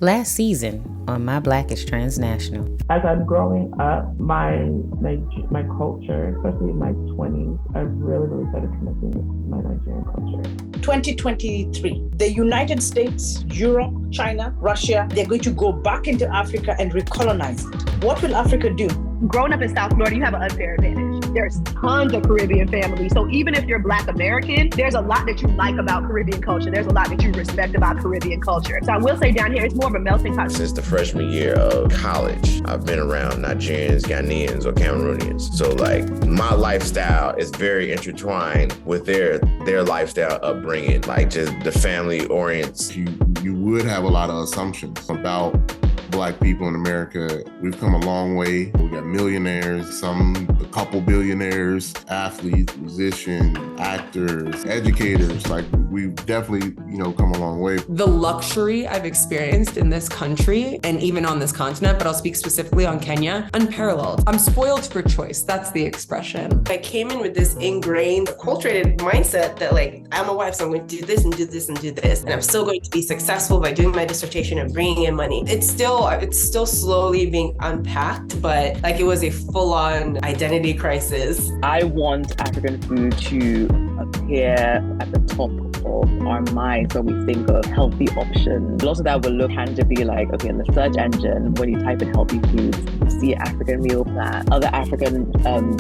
Last season on My Black is Transnational. As I'm growing up, my culture, especially in my 20s, I really started connecting with my Nigerian culture. 2023, the United States, Europe, China, Russia, they're going to go back into Africa and recolonize it. What will Africa do? Growing up in South Florida, you have an unfair advantage. There's tons of Caribbean families. So even if you're Black American, there's a lot that you like about Caribbean culture. There's a lot that you respect about Caribbean culture. So I will say down here, it's more of a melting pot. Since the freshman year of college, I've been around Nigerians, Ghanaians, or Cameroonians. So like my lifestyle is very intertwined with their lifestyle upbringing, like just the family orients. You would have a lot of assumptions about Black people in America. We've come a long way. We got millionaires, a couple billionaires, athletes, musicians, actors, educators. Like we've definitely, come a long way. The luxury I've experienced in this country and even on this continent, but I'll speak specifically on Kenya, unparalleled. I'm spoiled for choice. That's the expression. I came in with this ingrained, acculturated mindset that I'm a wife, so I'm going to do this and do this and do this. And I'm still going to be successful by doing my dissertation and bringing in money. It's still slowly being unpacked, but it was a full-on identity crisis. I want African food to appear at the top of our minds when we think of healthy options. Lots of that will look tangibly okay, in the search engine, when you type in healthy foods, you see African meal plan, other African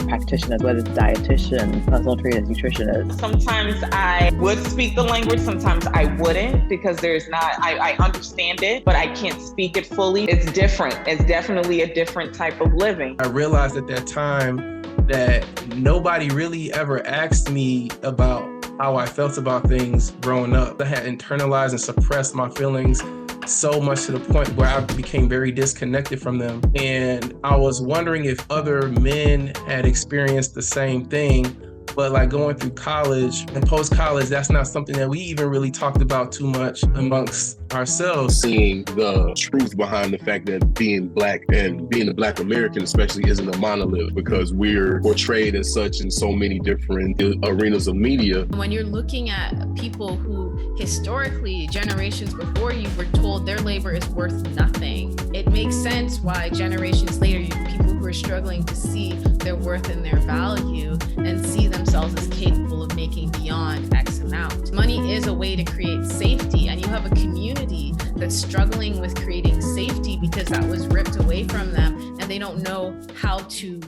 practitioners, whether it's dietitians, personal trainers, nutritionists. Sometimes I would speak the language, sometimes I wouldn't, because I understand it, but I can't speak it fully. It's different. It's definitely a different type of living. I realized at that time that nobody really ever asked me about how I felt about things growing up. I had internalized and suppressed my feelings so much to the point where I became very disconnected from them. And I was wondering if other men had experienced the same thing. But going through college and post-college, that's not something that we even really talked about too much amongst ourselves. Seeing the truth behind the fact that being Black and being a Black American especially isn't a monolith, because we're portrayed as such in so many different arenas of media. When you're looking at people who historically, generations before you, were told their labor is worth nothing, it makes sense why generations later, you have people who are struggling to see their worth and their value and see themselves as capable of making beyond X amount. Money is a way to create safety, and you have a community that's struggling with creating safety because that was ripped away from them, and they don't know how to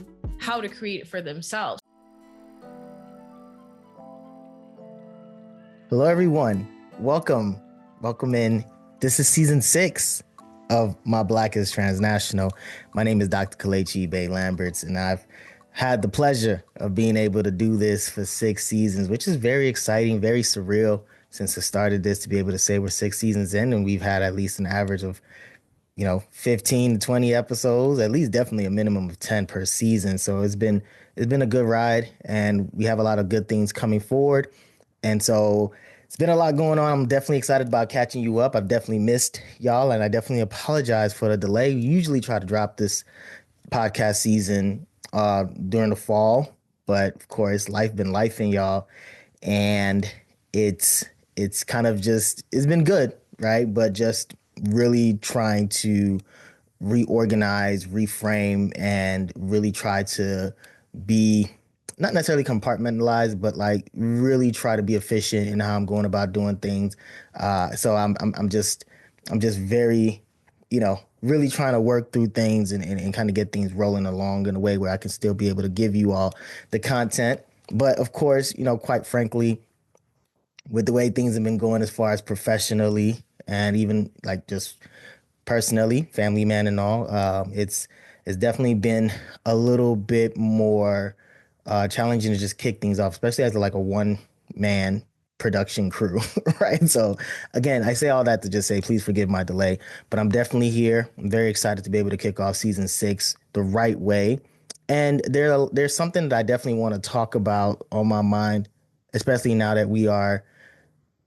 create it for themselves. Hello, everyone. Welcome in. This is season 6 of My Black is Transnational. My name is Dr. Kelechi Ibe-Lamberts, and I've had the pleasure of being able to do this for 6 seasons, which is very exciting, very surreal since I started this, to be able to say we're 6 seasons in and we've had at least an average of, 15 to 20 episodes, at least definitely a minimum of 10 per season. So it's been a good ride, and we have a lot of good things coming forward. And so it's been a lot going on. I'm definitely excited about catching you up. I've definitely missed y'all, and I definitely apologize for the delay. We usually try to drop this podcast season during the fall, but of course, life been lifing, y'all, and it's kind of just, it's been good, right? But just really trying to reorganize, reframe, and really try to be not necessarily compartmentalized, but really try to be efficient in how I'm going about doing things. So I'm just very, really trying to work through things and kind of get things rolling along in a way where I can still be able to give you all the content. But of course, quite frankly, with the way things have been going as far as professionally and even just personally, family man and all, it's definitely been a little bit more challenging to just kick things off, especially as a one-man production crew, right? So again, I say all that to just say, please forgive my delay, but I'm definitely here. I'm very excited to be able to kick off season 6 the right way. And there's something that I definitely want to talk about on my mind, especially now that we are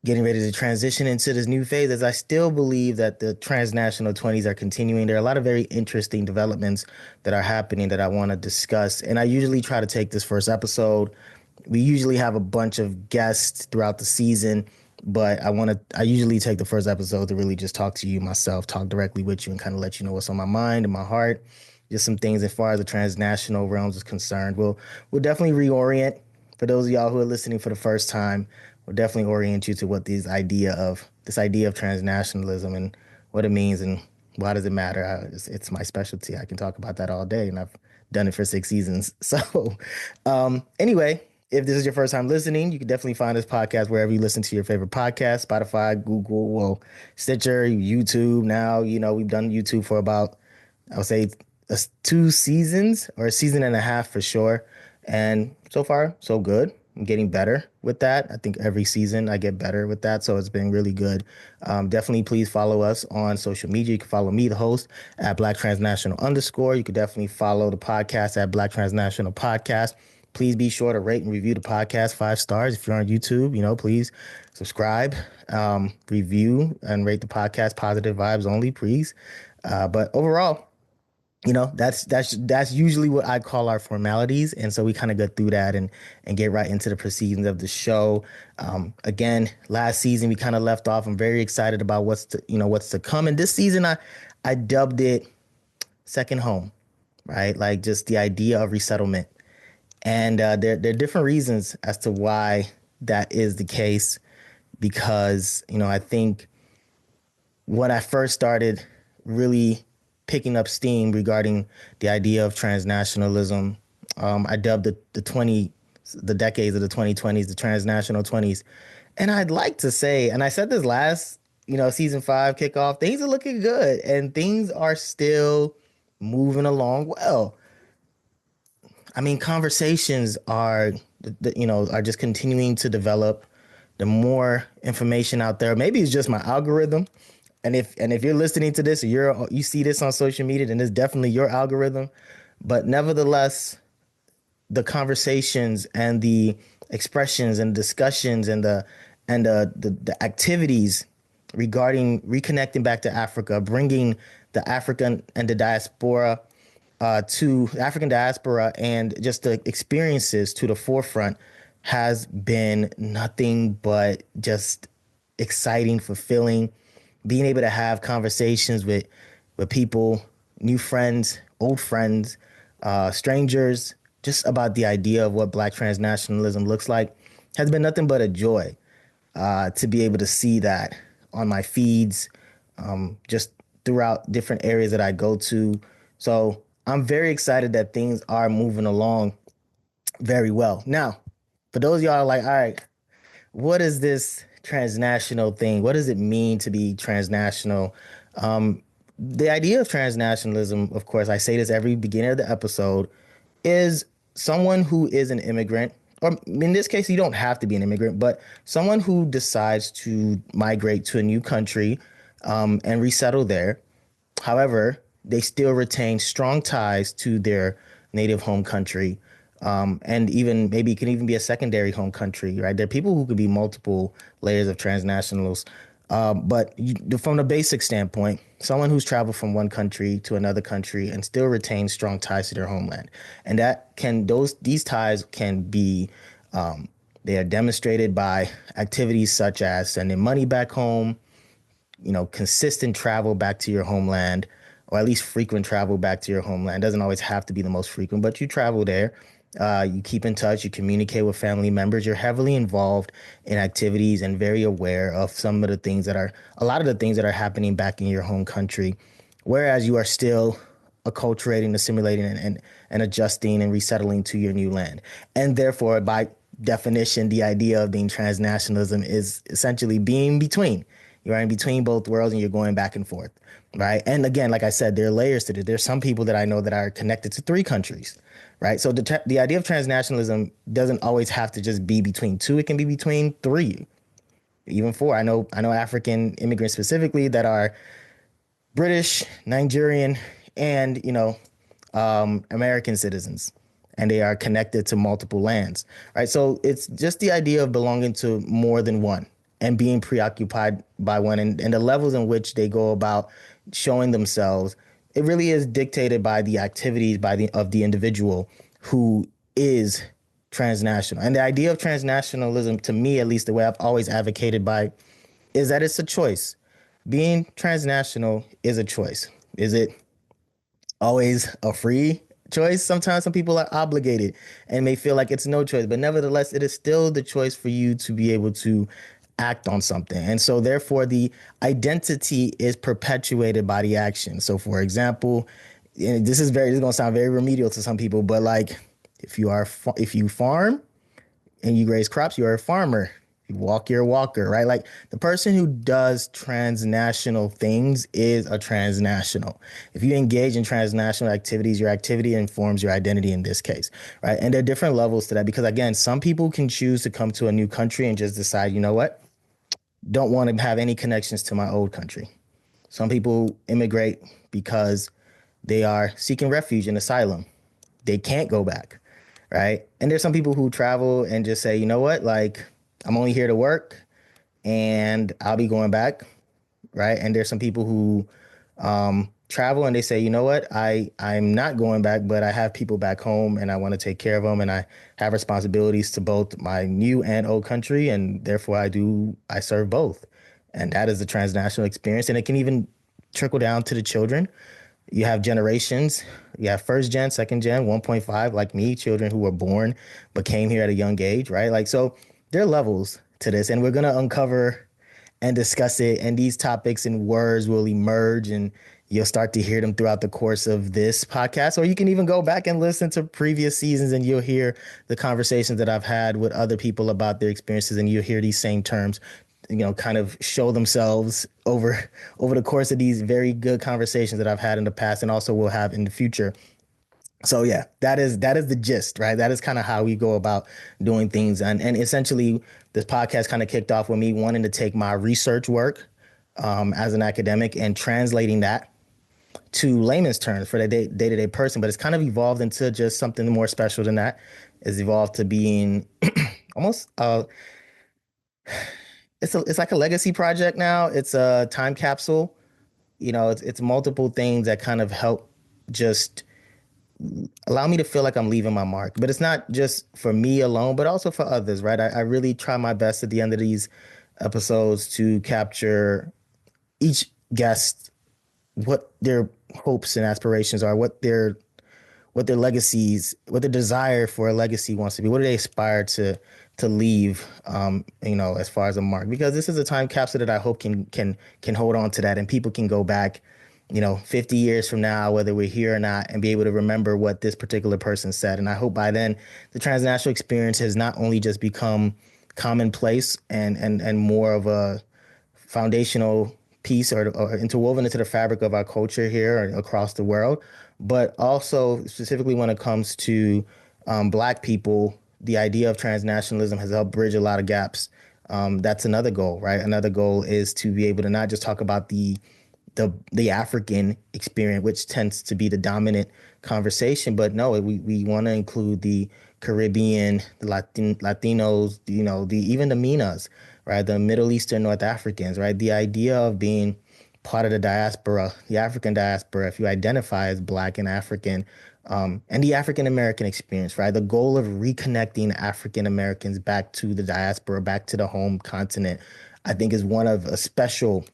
getting ready to transition into this new phase, as I still believe that the transnational 20s are continuing. There are a lot of very interesting developments that are happening that I want to discuss. And I usually try to take this first episode. We usually have a bunch of guests throughout the season but I usually take the first episode to really just talk to you myself, talk directly with you and kind of let you know what's on my mind and my heart. Just some things as far as the transnational realms is concerned. We'll definitely reorient. For those of y'all who are listening for the first time, we'll definitely orient you to what this idea of transnationalism and what it means and why does it matter. It's my specialty. I can talk about that all day, and I've done it for 6 seasons. So anyway, if this is your first time listening, you can definitely find this podcast wherever you listen to your favorite podcast, Spotify, Google, Stitcher, YouTube. Now, we've done YouTube for about, I would say, 2 seasons or a season and a half for sure. And so far, so good. I'm getting better with that. I think every season I get better with that. So it's been really good. Definitely please follow us on social media. You can follow me, the host, at Black Transnational _. You could definitely follow the podcast at Black Transnational Podcast. Please be sure to rate and review the podcast 5 stars. If you're on YouTube, please subscribe, review, and rate the podcast. Positive vibes only, please. But overall, that's usually what I call our formalities. And so we kind of go through that and get right into the proceedings of the show. Again, last season we kind of left off. I'm very excited about what's to come. And this season I dubbed it Second Home, right? Like just the idea of resettlement. And there are different reasons as to why that is the case, because, I think when I first started really picking up steam regarding the idea of transnationalism, I dubbed the decades of the 2020s, the transnational 20s. And I'd like to say, and I said this last, season 5 kickoff, things are looking good and things are still moving along well. I mean, conversations are just continuing to develop. The more information out there, maybe it's just my algorithm. And if you're listening to this or you see this on social media, then it's definitely your algorithm. But nevertheless, the conversations and the expressions and discussions and the activities regarding reconnecting back to Africa, bringing the African and the diaspora to African diaspora and just the experiences to the forefront has been nothing but just exciting, fulfilling. Being able to have conversations with people, new friends, old friends, strangers, just about the idea of what Black transnationalism looks like has been nothing but a joy to be able to see that on my feeds, just throughout different areas that I go to. So I'm very excited that things are moving along very well. Now, for those of y'all like, all right, what is this transnational thing? What does it mean to be transnational? The idea of transnationalism, of course, I say this every beginning of the episode, is someone who is an immigrant, or in this case, you don't have to be an immigrant, but someone who decides to migrate to a new country and resettle there. However, they still retain strong ties to their native home country. And even maybe it can even be a secondary home country, right? There are people who could be multiple layers of transnationals. But from the basic standpoint, someone who's traveled from one country to another country and still retains strong ties to their homeland. And these ties can be, they are demonstrated by activities such as sending money back home, consistent travel back to your homeland, or at least frequent travel back to your homeland. It doesn't always have to be the most frequent, but you travel there. You keep in touch, you communicate with family members, you're heavily involved in activities and very aware of a lot of the things that are happening back in your home country, whereas you are still acculturating, assimilating, and adjusting and resettling to your new land. And therefore, by definition, the idea of being transnationalism is essentially being between. You're in between both worlds and you're going back and forth, right? And again, like I said, there are layers to it. There's some people that I know that are connected to 3 countries, right? So the idea of transnationalism doesn't always have to just be between 2. It can be between 3, even 4. I know African immigrants specifically that are British, Nigerian, and, American citizens, and they are connected to multiple lands, right? So it's just the idea of belonging to more than one and being preoccupied by one, and the levels in which they go about showing themselves. It really is dictated by the activities of the individual who is transnational. And the idea of transnationalism, to me, at least the way I've always advocated by, is that it's a choice. Being transnational is a choice. Is it always a free choice? Sometimes some people are obligated and may feel like it's no choice, but nevertheless, it is still the choice for you to be able to act on something. And so therefore the identity is perpetuated by the action. So for example, and this is going to sound very remedial to some people, but like if you farm and you raise crops, you're a farmer. You walk, you're a walker, right? Like the person who does transnational things is a transnational. If you engage in transnational activities, your activity informs your identity in this case, right? And there are different levels to that because again, some people can choose to come to a new country and just decide, you know what? Don't want to have any connections to my old country. Some people immigrate because they are seeking refuge and asylum. They can't go back, right? And there's some people who travel and just say, you know what, like I'm only here to work and I'll be going back, right? And there's some people who travel and they say, you know what, I'm not going back, but I have people back home and I want to take care of them and I have responsibilities to both my new and old country, and therefore I serve both. And that is the transnational experience. And it can even trickle down to the children. You have generations. You have first gen, second gen, 1.5, like me, children who were born but came here at a young age, right? Like, so there are levels to this, and we're going to uncover and discuss it. And these topics and words will emerge, and you'll start to hear them throughout the course of this podcast. Or you can even go back and listen to previous seasons, and you'll hear the conversations that I've had with other people about their experiences, and you'll hear these same terms, you know, kind of show themselves over the course of these very good conversations that I've had in the past and also will have in the future. So yeah, that is the gist, right? That is kind of how we go about doing things. And essentially this podcast kind of kicked off with me wanting to take my research work as an academic and translating that to layman's terms for the day-to-day person. But it's kind of evolved into just something more special than that. It's evolved to being almost it's like a legacy project now. It's a time capsule. You know, it's multiple things that kind of help just allow me to feel like I'm leaving my mark. But it's not just for me alone, but also for others, right? I really try my best at the end of these episodes to capture each guest, what their hopes and aspirations are, what their legacies, what their desire for a legacy wants to be, what do they aspire to leave, you know, as far as a mark, because this is a time capsule that I hope can hold on to that, and people can go back, you know, 50 years from now, whether we're here or not, and be able to remember what this particular person said. And I hope by then the transnational experience has not only just become commonplace and more of a foundational piece or interwoven into the fabric of our culture here or across the world, but also specifically when it comes to Black people, the idea of transnationalism has helped bridge a lot of gaps. That's another goal, right? Another goal is to be able to not just talk about the African experience, which tends to be the dominant conversation, but no, we want to include the Caribbean, the Latinos, you know, even the Minas, right? The Middle Eastern North Africans, right? The idea of being part of the diaspora, the African diaspora, if you identify as Black and African, and the African American experience, right? The goal of reconnecting African Americans back to the diaspora, back to the home continent, I think is one of a special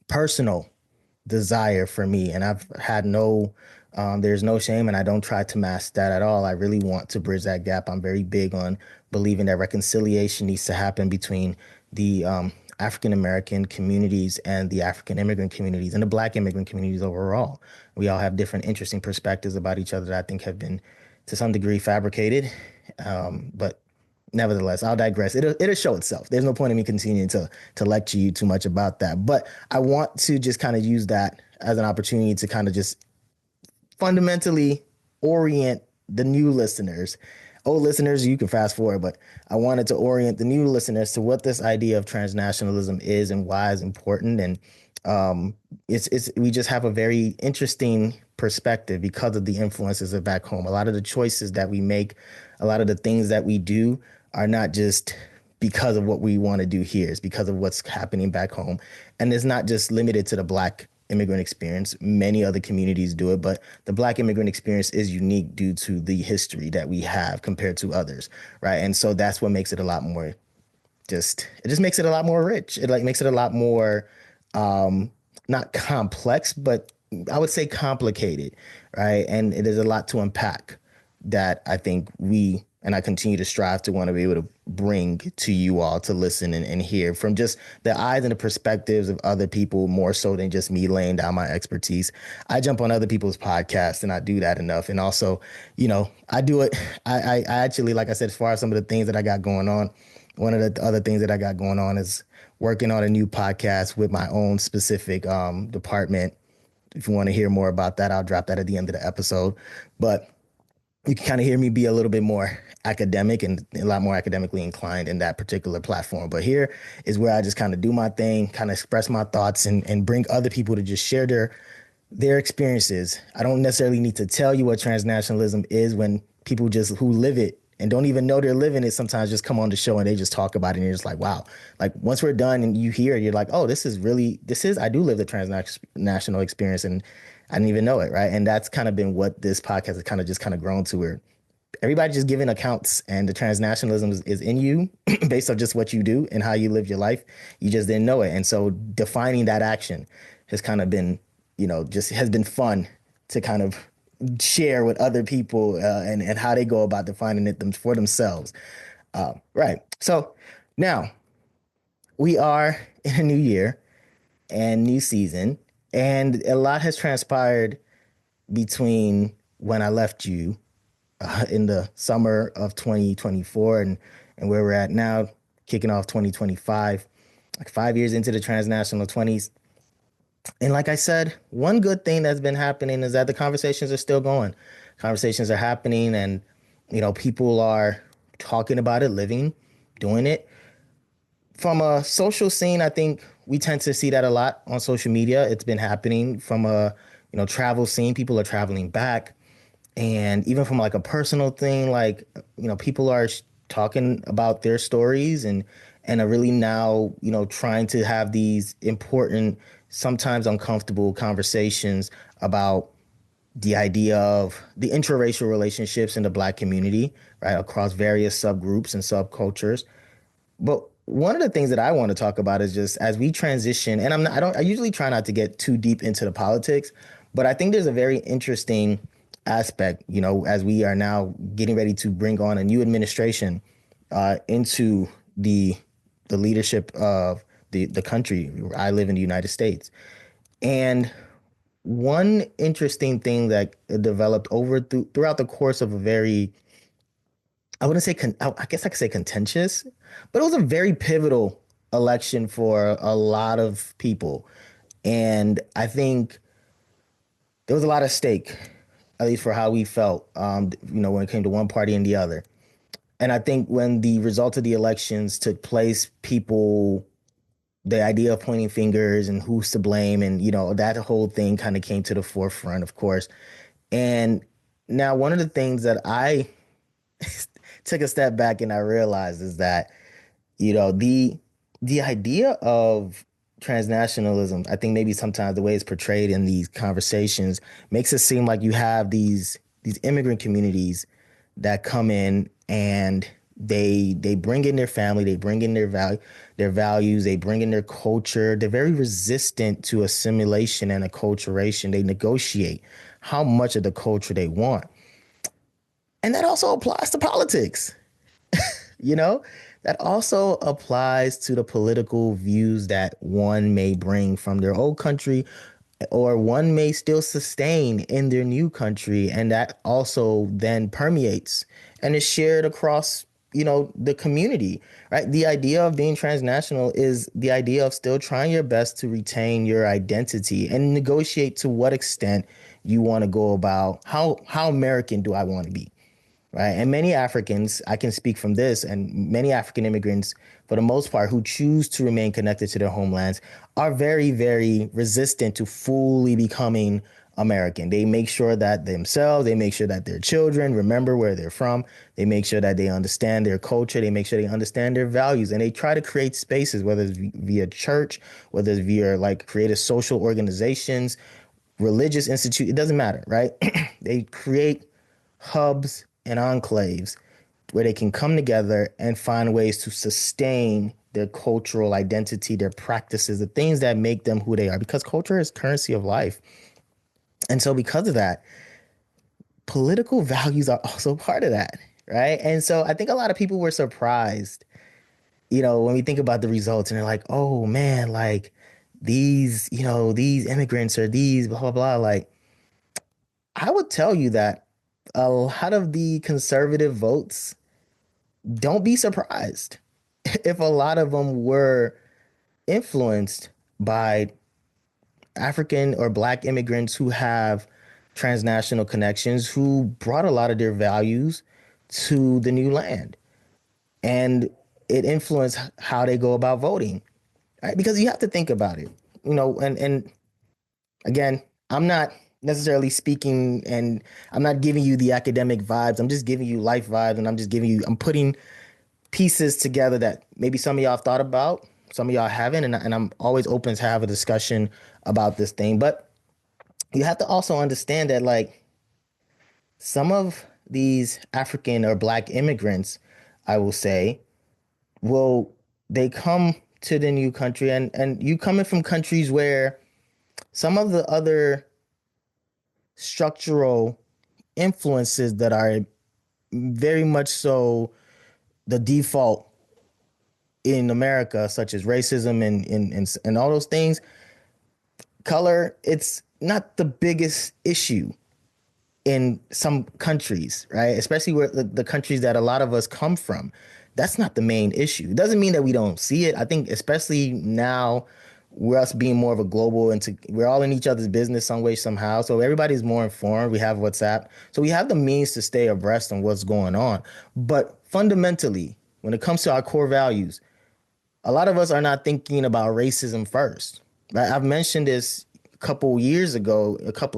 personal desire for me. And I've had there's no shame, and I don't try to mask that at all. I really want to bridge that gap. I'm very big on believing that reconciliation needs to happen between the African American communities and the African immigrant communities and the Black immigrant communities overall. We all have different interesting perspectives about each other that I think have been to some degree fabricated. But nevertheless, I'll digress. It'll show itself. There's no point in me continuing to lecture you too much about that. But I want to just kind of use that as an opportunity to kind of just fundamentally orient the new listeners. Old listeners, you can fast forward, but I wanted to orient the new listeners to what this idea of transnationalism is and why it's important. And we just have a very interesting perspective because of the influences of back home. A lot of the choices that we make, a lot of the things that we do are not just because of what we want to do here. It's because of what's happening back home. And it's not just limited to the Black immigrant experience. Many other communities do it, but the Black immigrant experience is unique due to the history that we have compared to others, right? And so that's what makes it a lot more it just makes it a lot more rich. It like makes it a lot more not complex, but I would say complicated, right? And it is a lot to unpack that I think I continue to strive to want to be able to bring to you all to listen and hear from just the eyes and the perspectives of other people, more so than just me laying down my expertise. I jump on other people's podcasts and I do that enough. And also, I do it. I actually, like I said, as far as some of the things that I got going on, one of the other things that I got going on is working on a new podcast with my own specific department. If you want to hear more about that, I'll drop that at the end of the episode. But you can kind of hear me be a little bit more academic and a lot more academically inclined in that particular platform. But here is where I just kind of do my thing, kind of express my thoughts and bring other people to just share their experiences. I don't necessarily need to tell you what transnationalism is when people just who live it and don't even know they're living it sometimes just come on the show and they just talk about it and you're just like, wow. Like once we're done and you hear it, you're like, oh, I do live the transnational experience and I didn't even know it, right? And that's kind of been what this podcast has kind of grown to, where everybody just giving accounts and the transnationalism is in you based on just what you do and how you live your life. You just didn't know it. And so defining that action has kind of been, just has been fun to kind of share with other people and how they go about defining it for themselves. Right. So now we are in a new year and new season, and a lot has transpired between when I left you in the summer of 2024 and where we're at now, kicking off 2025, like 5 years into the transnational 20s. And like I said, one good thing that's been happening is that the conversations are still going. Conversations are happening and, people are talking about it, living, doing it. From a social scene, I think we tend to see that a lot on social media. It's been happening from a, travel scene. People are traveling back. And even from like a personal thing, like, people are talking about their stories and are really now, trying to have these important, sometimes uncomfortable conversations about the idea of the interracial relationships in the Black community, right, across various subgroups and subcultures. But one of the things that I want to talk about is just as we transition, and I usually try not to get too deep into the politics, but I think there's a very interesting aspect, as we are now getting ready to bring on a new administration into the leadership of the country. I live in the United States. And one interesting thing that developed throughout the course of a very, I wouldn't say, I guess I could say contentious, but it was a very pivotal election for a lot of people. And I think there was a lot at stake, at least for how we felt, when it came to one party and the other. And I think when the results of the elections took place, the idea of pointing fingers and who's to blame and, that whole thing kind of came to the forefront, of course. And now one of the things that I took a step back and I realized is that, the idea of transnationalism, I think maybe sometimes the way it's portrayed in these conversations makes it seem like you have these immigrant communities that come in and they bring in their family, they bring in their values, they bring in their culture. They're very resistant to assimilation and acculturation. They negotiate how much of the culture they want. And that also applies to politics. That also applies to the political views that one may bring from their old country or one may still sustain in their new country. And that also then permeates and is shared across, the community, right? The idea of being transnational is the idea of still trying your best to retain your identity and negotiate to what extent you want to go about how American do I want to be, right? And many Africans, I can speak from this, and many African immigrants, for the most part, who choose to remain connected to their homelands are very, very resistant to fully becoming American. They make sure that themselves, they make sure that their children remember where they're from. They make sure that they understand their culture. They make sure they understand their values. And they try to create spaces, whether it's via church, whether it's via like creative social organizations, religious institute, it doesn't matter, right? They create hubs and enclaves where they can come together and find ways to sustain their cultural identity, their practices, the things that make them who they are, because culture is currency of life. And so because of that, political values are also part of that, right? And so I think a lot of people were surprised, when we think about the results and they're like, oh man, like these immigrants or these blah, blah, blah. Like, I would tell you that a lot of the conservative votes, don't be surprised if a lot of them were influenced by African or Black immigrants who have transnational connections, who brought a lot of their values to the new land. And it influenced how they go about voting, right? Because you have to think about it, and again, I'm not necessarily speaking and I'm not giving you the academic vibes. I'm just giving you life vibes, and I'm putting pieces together that maybe some of y'all have thought about, some of y'all haven't, and I'm always open to have a discussion about this thing. But you have to also understand that, like, some of these African or Black immigrants, I will say, they come to the new country, and you coming from countries where some of the other structural influences that are very much so the default in America, such as racism and all those things, color, it's not the biggest issue in some countries, right? Especially where the countries that a lot of us come from. That's not the main issue. It doesn't mean that we don't see it. I think especially now, we're us being more of a global, we're all in each other's business some way, somehow. So everybody's more informed. We have WhatsApp. So we have the means to stay abreast on what's going on. But fundamentally, when it comes to our core values, a lot of us are not thinking about racism first. Right? I've mentioned this a couple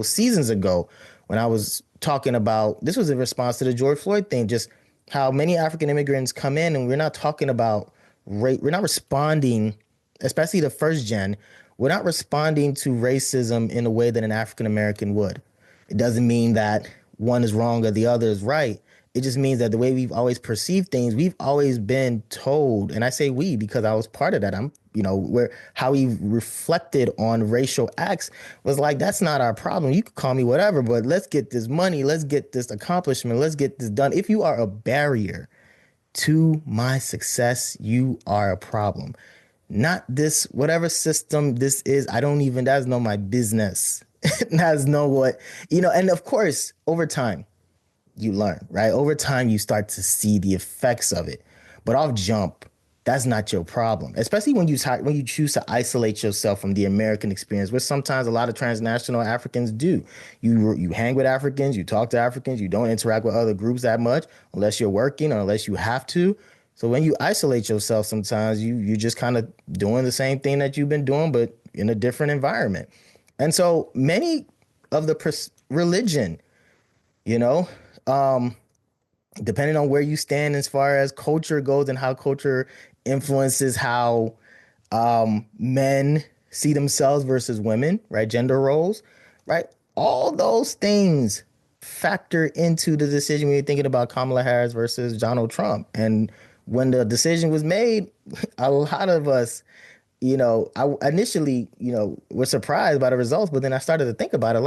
seasons ago, when I was talking about, this was in response to the George Floyd thing, just how many African immigrants come in and we're not talking about we're not responding, especially the first gen, we're not responding to racism in a way that an African American would. It doesn't mean that one is wrong or the other is right. It just means that the way we've always perceived things, we've always been told, and I say we because I was part of that. Where how we reflected on racial acts was like, that's not our problem. You could call me whatever, but let's get this money, let's get this accomplishment, let's get this done. If you are a barrier to my success, you are a problem. Not this, whatever system this is, that's not my business. That's not what, and of course, over time, you learn, right? Over time, you start to see the effects of it. But off jump, that's not your problem, especially when you choose to isolate yourself from the American experience, which sometimes a lot of transnational Africans do. You hang with Africans, you talk to Africans, you don't interact with other groups that much unless you're working or unless you have to. So when you isolate yourself, sometimes you're just kind of doing the same thing that you've been doing, but in a different environment. And so many of the religion, depending on where you stand as far as culture goes and how culture influences how men see themselves versus women, right? Gender roles, right? All those things factor into the decision when you're thinking about Kamala Harris versus Donald Trump. And when the decision was made, a lot of us, I initially, were surprised by the results, but then I started to think about it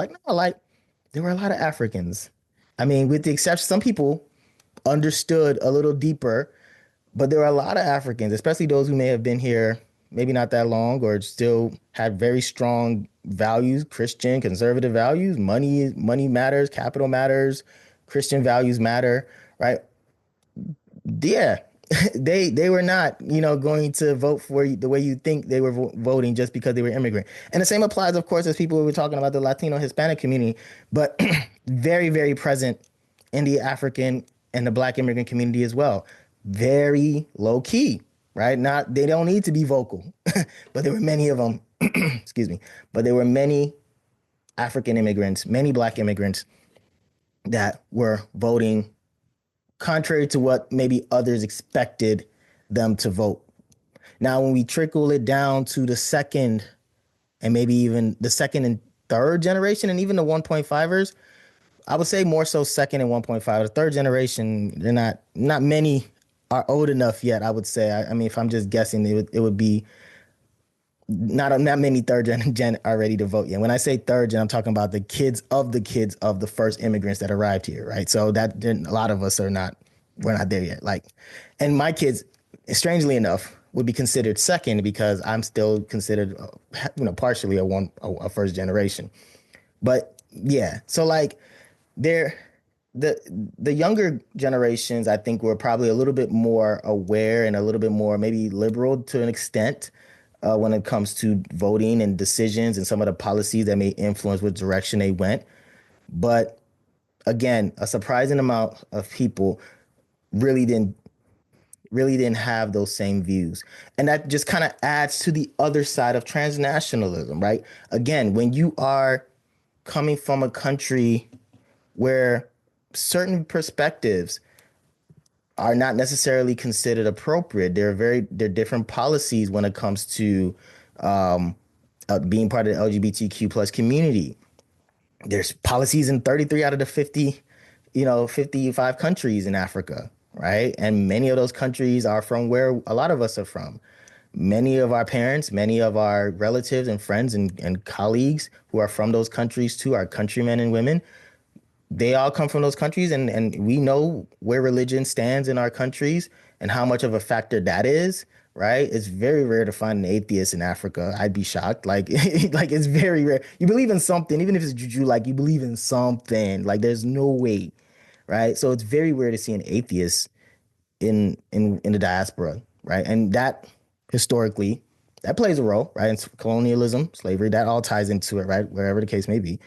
there were a lot of Africans. I mean, with the exception, some people understood a little deeper, but there were a lot of Africans, especially those who may have been here maybe not that long or still had very strong values, Christian, conservative values, money matters, capital matters, Christian values matter, right? Yeah, they were not, going to vote for you the way you think they were voting just because they were immigrant. And the same applies, of course, as people who were talking about the Latino Hispanic community, but very, very present in the African and the Black immigrant community as well. Very low key, right? They don't need to be vocal, but there were many of them, excuse me, but there were many African immigrants, many Black immigrants that were voting contrary to what maybe others expected them to vote. Now, when we trickle it down to the second and maybe even the second and third generation and even the 1.5ers, I would say more so second and 1.5. The third generation, they're not many are old enough yet, I would say. I mean, if I'm just guessing, it would be not many third gen are ready to vote yet. When I say third gen, I'm talking about the kids of the first immigrants that arrived here, right? So that a lot of us we're not there yet. Like, and my kids, strangely enough, would be considered second because I'm still considered, partially a first generation. But yeah, so like the younger generations, I think, were probably a little bit more aware and a little bit more maybe liberal to an extent when it comes to voting and decisions and some of the policies that may influence which direction they went. But again, a surprising amount of people really didn't have those same views. And that just kind of adds to the other side of transnationalism, right? Again, when you are coming from a country where certain perspectives are not necessarily considered appropriate. There are different policies when it comes to being part of the LGBTQ plus community. There's policies in 33 out of the 55 countries in Africa, right? And many of those countries are from where a lot of us are from. Many of our parents, many of our relatives and friends and colleagues who are from those countries too, our countrymen and women, they all come from those countries, and we know where religion stands in our countries and how much of a factor that is, right? It's very rare to find an atheist in Africa. I'd be shocked. Like, like it's very rare. You believe in something, even if it's juju, like you believe in something. Like there's no way, right? So it's very rare to see an atheist in the diaspora, right? And that historically, that plays a role, right? In colonialism, slavery, that all ties into it, right? Wherever the case may be.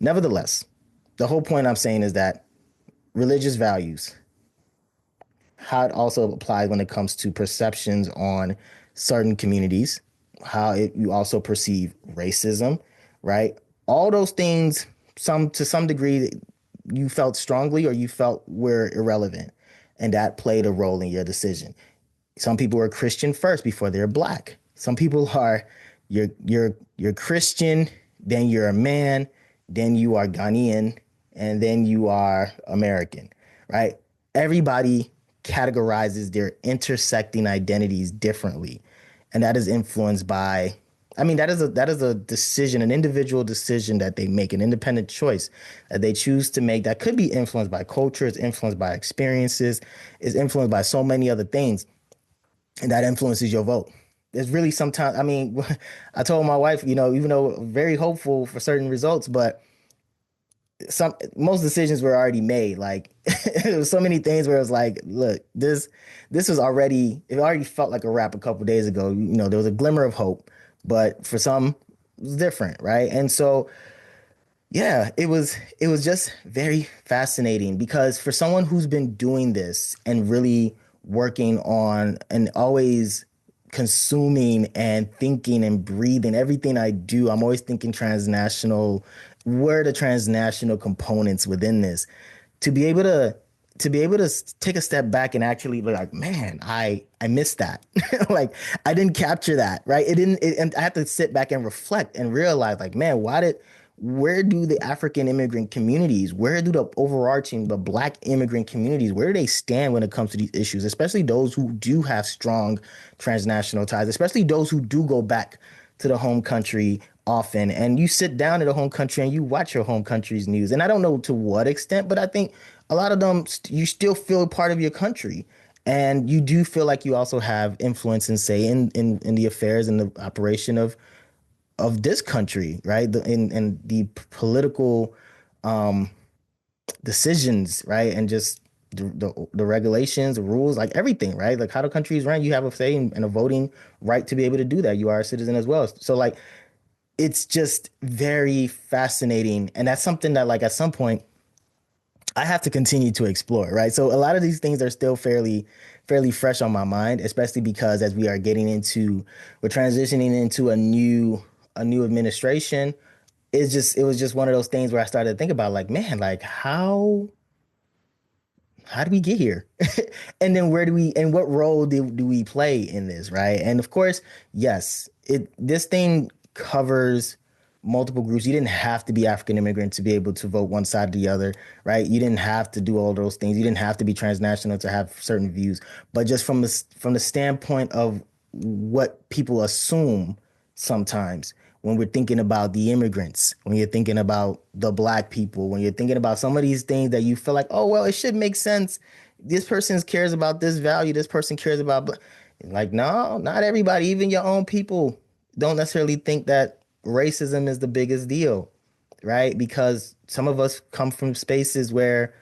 Nevertheless, the whole point I'm saying is that religious values, how it also applies when it comes to perceptions on certain communities, how you also perceive racism, right? All those things, to some degree, you felt strongly or you felt were irrelevant, and that played a role in your decision. Some people are Christian first before they're Black. Some people are you're Christian, then you're a man, then you are Ghanaian, and then you are American, right? Everybody categorizes their intersecting identities differently. And that is influenced by, that is a decision, an individual decision that they make, an independent choice that they choose to make that could be influenced by culture, it's influenced by experiences, is influenced by so many other things. And that influences your vote. There's really sometimes, I told my wife, even though very hopeful for certain results, but most decisions were already made. Like there was so many things where it was like, look, this was already, it already felt like a wrap a couple of days ago. There was a glimmer of hope, but for some it was different, right? And so yeah, it was just very fascinating because for someone who's been doing this and really working on and always consuming and thinking and breathing everything I do, I'm always thinking transnational. Where are the transnational components within this? To be able to take a step back and actually be like, man, I missed that. Like I didn't capture that, right? And I have to sit back and reflect and realize, like, man, where do the African immigrant communities, where do the Black immigrant communities, where do they stand when it comes to these issues, especially those who do have strong transnational ties, especially those who do go back to the home country often, and you sit down in the home country and you watch your home country's news. And I don't know to what extent, but I think a lot of them, you still feel part of your country. And you do feel like you also have influence and say in the affairs and the operation of this country, right? And the political decisions, right? And just the regulations, the rules, like everything, right? Like how the country is run, you have a say and a voting right to be able to do that. You are a citizen as well. So like, it's just very fascinating. And that's something that like at some point I have to continue to explore, right? So a lot of these things are still fairly fresh on my mind, especially because as we're transitioning into a new administration, it was just one of those things where I started to think about like, man, like how do we get here? And then and what role do we play in this, right? And of course, yes, this thing covers multiple groups. You didn't have to be African immigrant to be able to vote one side or the other, right? You didn't have to do all those things. You didn't have to be transnational to have certain views. But just from the standpoint of what people assume sometimes when we're thinking about the immigrants, when you're thinking about the Black people, when you're thinking about some of these things that you feel like, oh, well, it should make sense. This person cares about this value. This person cares about, like, no, not everybody, even your own people don't necessarily think that racism is the biggest deal, right? Because some of us come from spaces where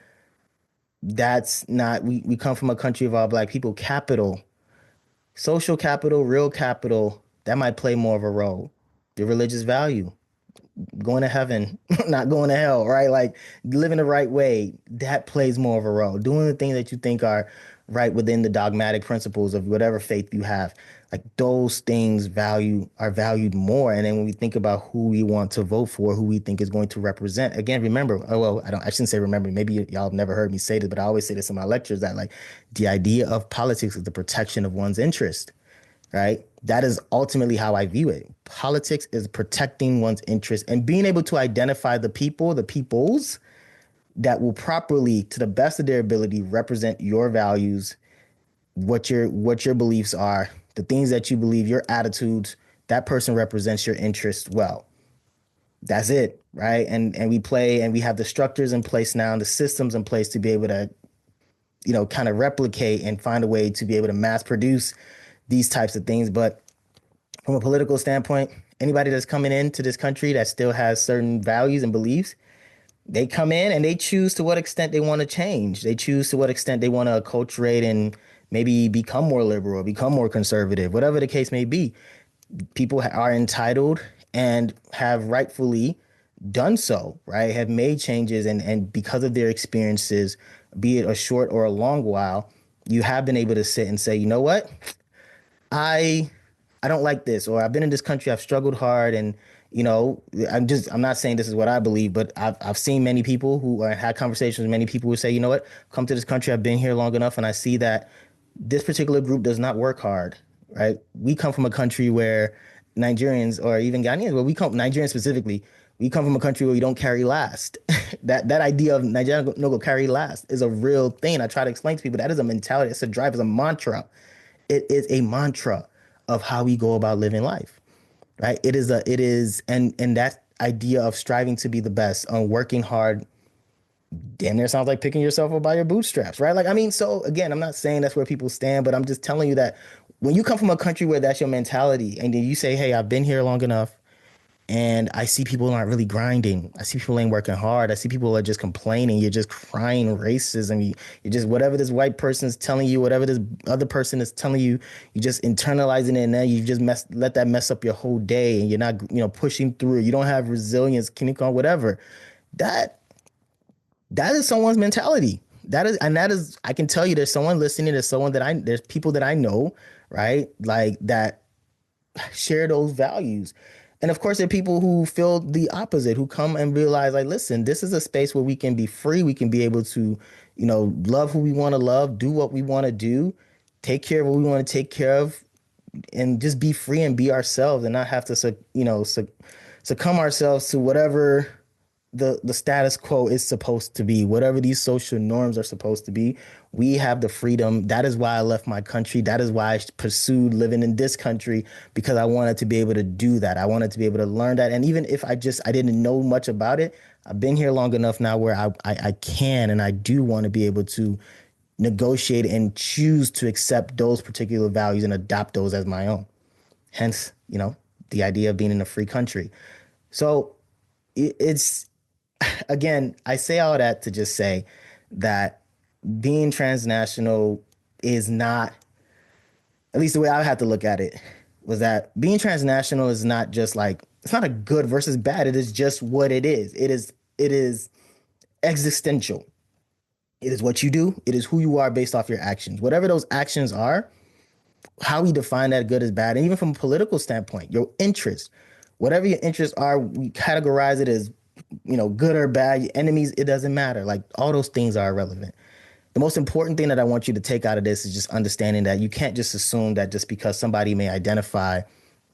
that's not, we come from a country of all Black people. Capital, social capital, real capital, that might play more of a role. The religious value, going to heaven, not going to hell, right? Like living the right way, that plays more of a role. Doing the things that you think are right within the dogmatic principles of whatever faith you have, like those things are valued more. And then when we think about who we want to vote for, who we think is going to represent, again, remember, I shouldn't say remember, maybe y'all have never heard me say this, but I always say this in my lectures, that like the idea of politics is the protection of one's interest, right? That is ultimately how I view it. Politics is protecting one's interest and being able to identify the peoples that will properly, to the best of their ability, represent your values, what your beliefs are, the things that you believe, your attitudes. That person represents your interests well. That's it, right? And we have the structures in place now and the systems in place to be able to, kind of replicate and find a way to be able to mass produce these types of things. But from a political standpoint, anybody that's coming into this country that still has certain values and beliefs, they come in and they choose to what extent they want to change. They choose to what extent they want to acculturate and maybe become more liberal, become more conservative, whatever the case may be. People are entitled and have rightfully done so, right? Have made changes and because of their experiences, be it a short or a long while, you have been able to sit and say, you know what? I don't like this, or I've been in this country, I've struggled hard, and I'm not saying this is what I believe, but I've seen many people who had conversations with many people who say, you know what, come to this country, I've been here long enough, and I see that this particular group does not work hard, right? We come from a country where Nigerians, or even Ghanaians, Nigerians specifically, we come from a country where we don't carry last. that idea of Nigerians no go carry last is a real thing. I try to explain to people that is a mentality, it's a drive, it's a mantra. It is a mantra of how we go about living life, right? And that idea of striving to be the best, on working hard, damn near sounds like picking yourself up by your bootstraps, right? Like, I mean, so again, I'm not saying that's where people stand, but I'm just telling you that when you come from a country where that's your mentality, and then you say, hey, I've been here long enough, and I see people aren't really grinding. I see people ain't working hard. I see people are just complaining. You're just crying racism. You just, whatever this white person is telling you, whatever this other person is telling you, you just internalizing it, and then you just let that mess up your whole day, and you're not, pushing through. You don't have resilience, whatever. That is someone's mentality. That is, I can tell you, there's someone listening, there's people that I know, right? Like that share those values. And of course, there are people who feel the opposite, who come and realize, like, listen, this is a space where we can be free. We can be able to, love who we want to love, do what we want to do, take care of what we want to take care of, and just be free and be ourselves, and not have to, succumb ourselves to whatever the status quo is supposed to be, whatever these social norms are supposed to be. We have the freedom. That is why I left my country. That is why I pursued living in this country, because I wanted to be able to do that. I wanted to be able to learn that. And even if I didn't know much about it, I've been here long enough now where I can, and I do want to be able to negotiate and choose to accept those particular values and adopt those as my own. Hence, the idea of being in a free country. So it's, again, I say all that to just say that being transnational is not, at least the way I had to look at it, was that being transnational is not just like, it's not a good versus bad. It is just what it is. It is existential. It is what you do. It is who you are based off your actions. Whatever those actions are, how we define that good as bad, and even from a political standpoint, your interests. Whatever your interests are, we categorize it as, good or bad, enemies, it doesn't matter. Like all those things are irrelevant. The most important thing that I want you to take out of this is just understanding that you can't just assume that just because somebody may identify,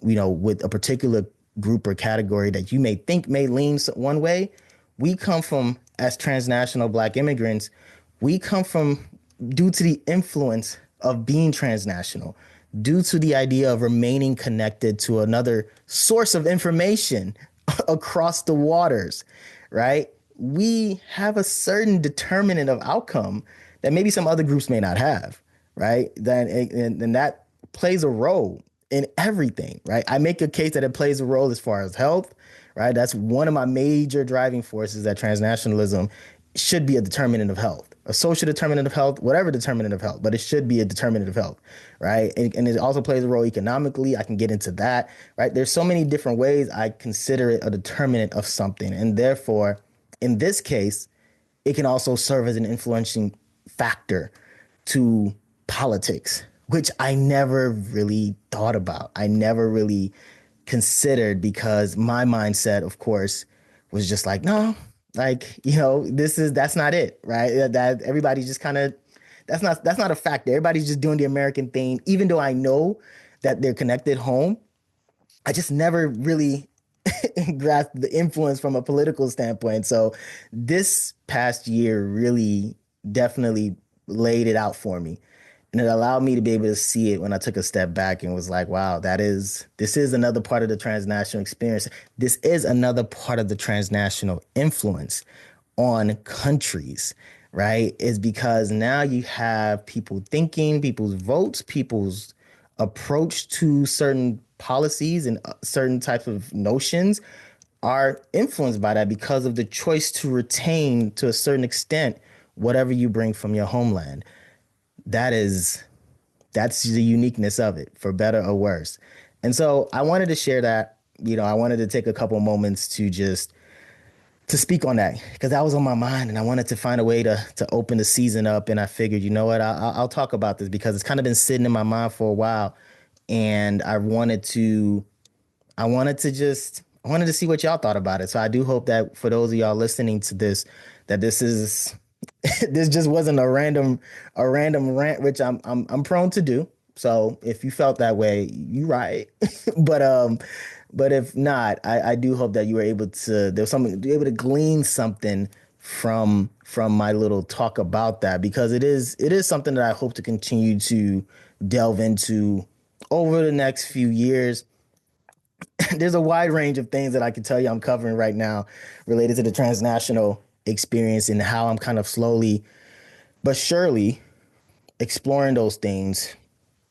with a particular group or category that you may think may lean one way. We come from, as transnational Black immigrants, we come from due to the influence of being transnational, due to the idea of remaining connected to another source of information across the waters, right? We have a certain determinant of outcome that maybe some other groups may not have, right? And that plays a role in everything, right? I make a case that it plays a role as far as health, right? That's one of my major driving forces, that transnationalism should be a determinant of health, a social determinant of health, whatever determinant of health, but it should be a determinant of health, right? And it also plays a role economically. I can get into that, right? There's so many different ways I consider it a determinant of something. And therefore, in this case, it can also serve as an influencing factor to politics, which I never really thought about. I never really considered, because my mindset, of course, was just like, no, like, that's not it, right? That everybody's just kind of, that's not a factor. Everybody's just doing the American thing, even though I know that they're connected home. I just never really grasped the influence from a political standpoint. So this past year really definitely laid it out for me. And it allowed me to be able to see it when I took a step back and was like, wow, this is another part of the transnational experience. This is another part of the transnational influence on countries, right? Is because now you have people thinking, people's votes, people's approach to certain policies and certain types of notions are influenced by that because of the choice to retain, to a certain extent, whatever you bring from your homeland. That's the uniqueness of it, for better or worse. And so I wanted to share that. I wanted to take a couple moments to speak on that, because that was on my mind, and I wanted to find a way to open the season up. And I figured, you know what, I'll talk about this because it's kind of been sitting in my mind for a while, and I wanted to see what y'all thought about it. So I do hope that for those of y'all listening to this, that this just wasn't a random rant, which I'm prone to do. So if you felt that way, you right. But if not, I do hope that you were able to glean something from my little talk about that, because it is something that I hope to continue to delve into over the next few years. There's a wide range of things that I can tell you I'm covering right now related to the transnational experience, and how I'm kind of slowly but surely exploring those things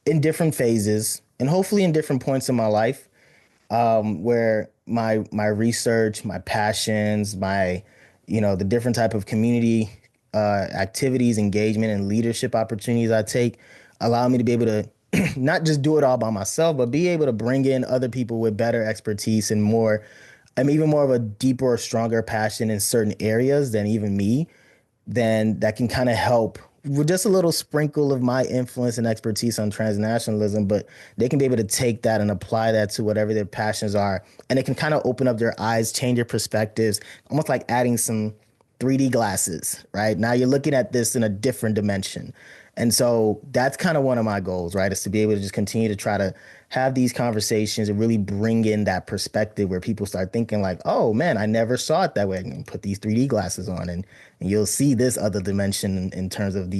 in different phases, and hopefully in different points in my life, where my research, my passions, the different type of community activities, engagement, and leadership opportunities I take allow me to be able to not just do it all by myself, but be able to bring in other people with better expertise and even more of a deeper or stronger passion in certain areas than even me, then that can kind of help with just a little sprinkle of my influence and expertise on transnationalism. But they can be able to take that and apply that to whatever their passions are. And it can kind of open up their eyes, change their perspectives, almost like adding some 3D glasses, right? Now you're looking at this in a different dimension. And so that's kind of one of my goals, right? Is to be able to just continue to try to have these conversations and really bring in that perspective where people start thinking like, oh man, I never saw it that way. And put these 3D glasses on and you'll see this other dimension in terms of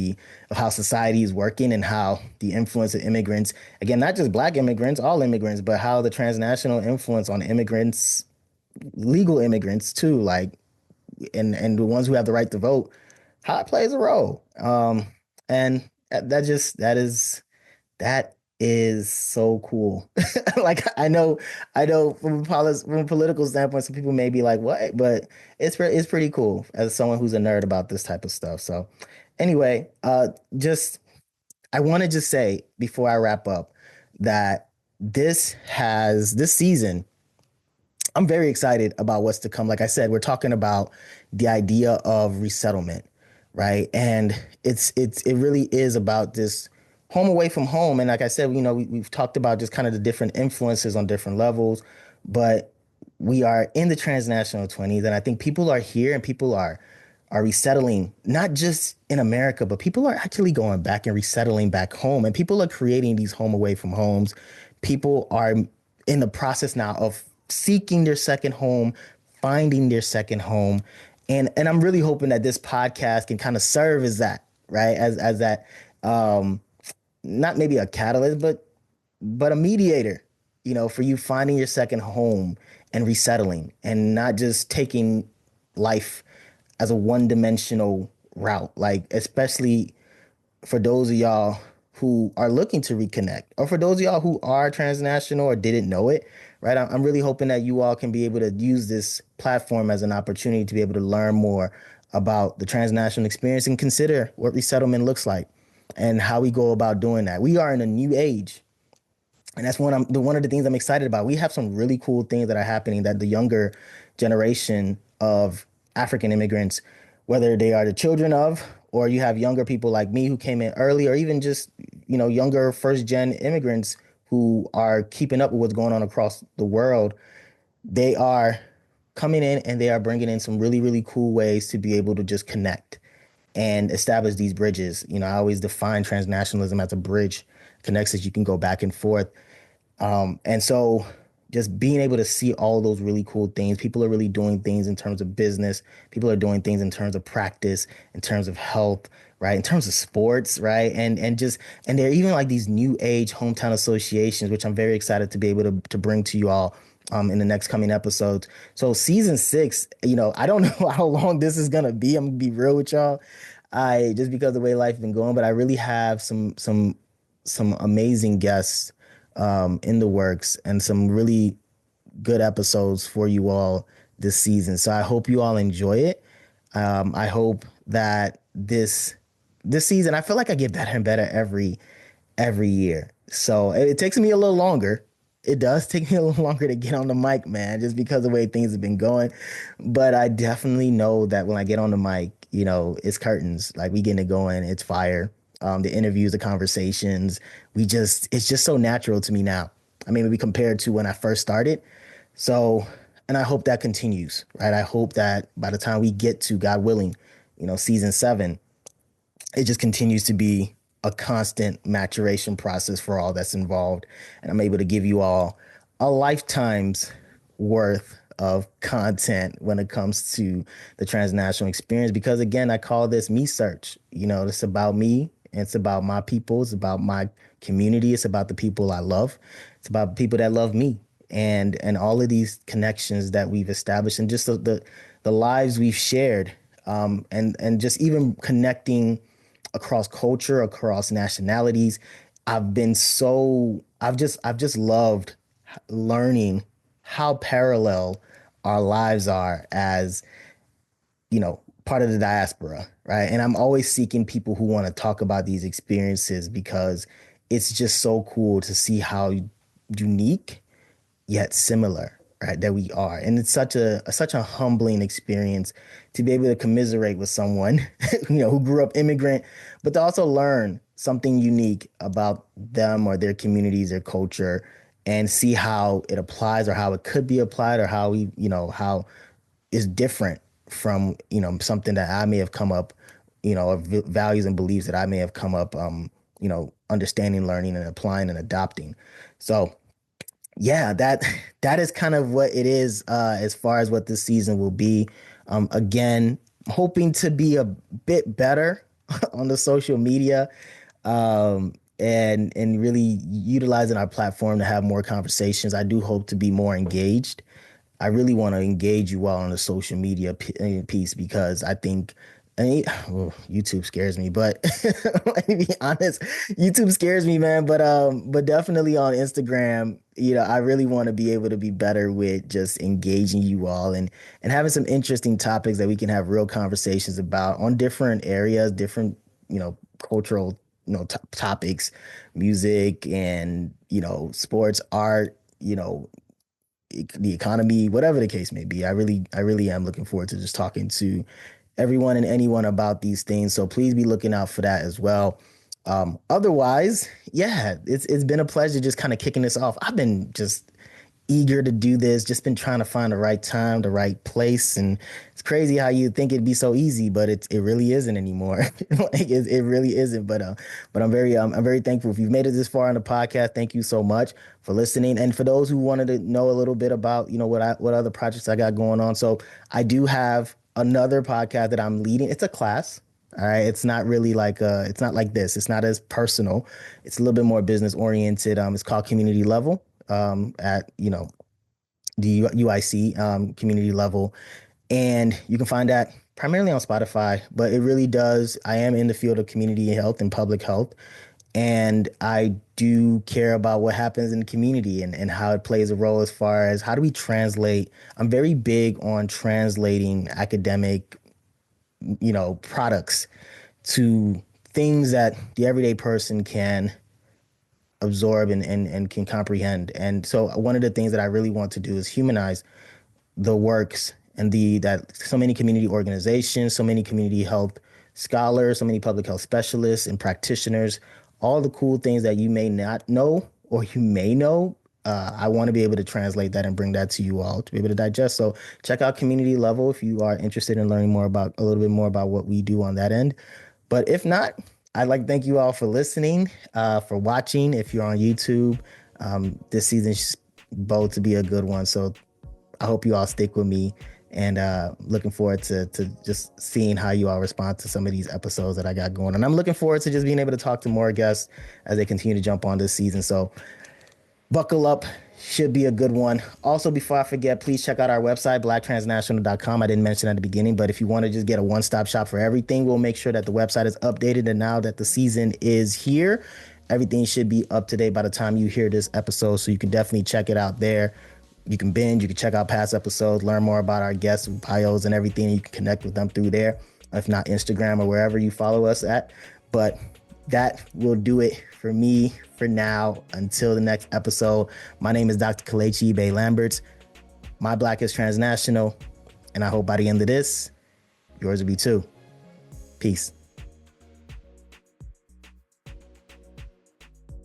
how society is working, and how the influence of immigrants, again, not just Black immigrants, all immigrants, but how the transnational influence on immigrants, legal immigrants too, like, and the ones who have the right to vote, how it plays a role. And that is so cool. Like, I know from a political standpoint, some people may be like, what? But it's pretty cool as someone who's a nerd about this type of stuff. So anyway, I want to just say before I wrap up that this season, I'm very excited about what's to come. Like I said, we're talking about the idea of resettlement, right? And it really is about this home away from home. And like I said, we've talked about just kind of the different influences on different levels, but we are in the transnational 20s, and I think people are here and people are resettling, not just in America, but people are actually going back and resettling back home, and people are creating these home away from homes. People are in the process now of seeking their second home, finding their second home. And I'm really hoping that this podcast can kind of serve as that, right? As that, not maybe a catalyst, but a mediator, for you finding your second home and resettling, and not just taking life as a one-dimensional route. Like, especially for those of y'all who are looking to reconnect, or for those of y'all who are transnational or didn't know it, right? I'm really hoping that you all can be able to use this platform as an opportunity to be able to learn more about the transnational experience and consider what resettlement looks like and how we go about doing that. We are in a new age. And that's one of the things I'm excited about. We have some really cool things that are happening that the younger generation of African immigrants, whether they are the children of, or you have younger people like me who came in early, or even just, younger first gen immigrants who are keeping up with what's going on across the world, they are coming in and they are bringing in some really, really cool ways to be able to just connect and establish these bridges. I always define transnationalism as a bridge, connects as you can go back and forth. And so just being able to see all those really cool things, people are really doing things in terms of business. People are doing things in terms of practice, in terms of health, right? In terms of sports, right? And there are even like these new age hometown associations, which I'm very excited to be able to bring to you all in the next coming episodes. So season 6, I don't know how long this is going to be. I'm gonna be real with y'all. Just because of the way life's been going, but I really have some amazing guests in the works, and some really good episodes for you all this season. So I hope you all enjoy it. I hope that this season, I feel like I get better and better every year. So it takes me a little longer. It does take me a little longer to get on the mic, man, just because of the way things have been going. But I definitely know that when I get on the mic, it's curtains. Like, we getting it going. It's fire. The interviews, the conversations, it's just so natural to me now. I mean, maybe compared to when I first started. So, and I hope that continues, right? I hope that by the time we get to, God willing, season 7, it just continues to be a constant maturation process for all that's involved. And I'm able to give you all a lifetime's worth of content when it comes to the transnational experience. Because again, I call this me search. It's about me. It's about my people. It's about my community. It's about the people I love. It's about people that love me, and all of these connections that we've established, and just the lives we've shared, and just even connecting across culture, across nationalities. I've just loved learning how parallel our lives are as, part of the diaspora, right? And I'm always seeking people who want to talk about these experiences, because it's just so cool to see how unique yet similar, right, that we are. And it's such a humbling experience to be able to commiserate with someone who grew up immigrant, but to also learn something unique about them or their communities, their culture, and see how it applies, or how it could be applied, or how how is different from, something that I may have come up, or values and beliefs that I may have come up, understanding, learning, and applying and adopting. So yeah, that is kind of what it is, as far as what this season will be. Again, hoping to be a bit better on the social media, and really utilizing our platform to have more conversations. I do hope to be more engaged. I really want to engage you all on the social media piece, because I think, YouTube scares me, but let me be honest, YouTube scares me, man. But definitely on Instagram, I really want to be able to be better with just engaging you all, and having some interesting topics that we can have real conversations about on different areas, different, cultural, topics, music, and, sports, art, the economy, whatever the case may be. I really am looking forward to just talking to everyone and anyone about these things. So please be looking out for that as well. Otherwise, yeah, it's been a pleasure just kind of kicking this off. I've been just eager to do this, just been trying to find the right time, the right place. And it's crazy how you think it'd be so easy, but it really isn't anymore. Like it really isn't. But I'm very thankful. If you've made it this far on the podcast, thank you so much for listening. And for those who wanted to know a little bit about, what other projects I got going on. So I do have another podcast that I'm leading. It's a class. All right. It's not really like it's not like this. It's not as personal. It's a little bit more business oriented. It's called Community Level. At the UIC community level, and you can find that primarily on Spotify. But it really does. I am in the field of community health and public health, and I do care about what happens in the community and how it plays a role as far as how do we translate. I'm very big on translating academic, products to things that the everyday person can absorb and can comprehend. And so one of the things that I really want to do is humanize the works and that so many community organizations, so many community health scholars, so many public health specialists and practitioners, all the cool things that you may not know or you may know. I want to be able to translate that and bring that to you all to be able to digest. So check out Community Level if you are interested in learning a little bit more about what we do on that end. But if not, I'd like to thank you all for listening, for watching. If you're on YouTube, this season's bold to be a good one. So I hope you all stick with me, and looking forward to just seeing how you all respond to some of these episodes that I got going. And I'm looking forward to just being able to talk to more guests as they continue to jump on this season. So buckle up. Should be a good one. Also, before I forget, please check out our website, blacktransnational.com. I didn't mention at the beginning, but if you want to just get a one-stop shop for everything, we'll make sure that the website is updated. And now that the season is here, everything should be up to date by the time you hear this episode. So you can definitely check it out there. You can binge, you can check out past episodes, learn more about our guests, bios and everything. You can connect with them through there, if not Instagram or wherever you follow us at. But that will do it for me for now. Until the next episode, my name is Dr. Kelechi Ibe-Lamberts. My Black is Transnational. And I hope by the end of this, yours will be too. Peace.